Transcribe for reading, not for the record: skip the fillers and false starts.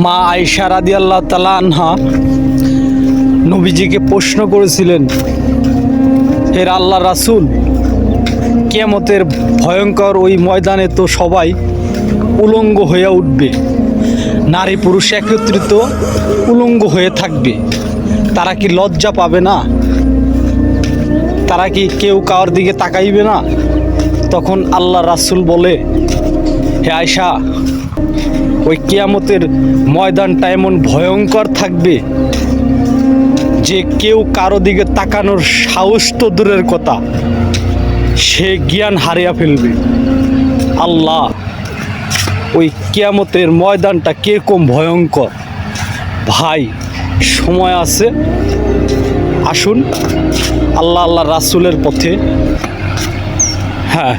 মা আয়েশা রাদিয়াল্লাহু তাআলা আনহা নবীজিকে প্রশ্ন করেছিলেন, হে আল্লাহ রাসূল, কিয়ামতের ভয়ঙ্কর ওই ময়দানে তো সবাই উলঙ্গ হয়ে উঠবে, নারী পুরুষ একত্রিত উলঙ্গ হয়ে থাকবে, তারা কি লজ্জা পাবে না? তারা কি কেউ কারোর দিকে তাকাইবে না? তখন আল্লাহ রাসূল বলে, হে আয়েশা, ওই কিয়ামতের ময়দানটা এমন ভয়ঙ্কর থাকবে যে কেউ কারো দিকে তাকানোর সাহস তো দূরের কথা, সে জ্ঞান হারিয়ে ফেলবে। আল্লাহ, ওই কিয়ামতের ময়দানটা কিরকম ভয়ঙ্কর! ভাই, সময় আছে, আসুন আল্লাহ রাসূলের পথে। হ্যাঁ।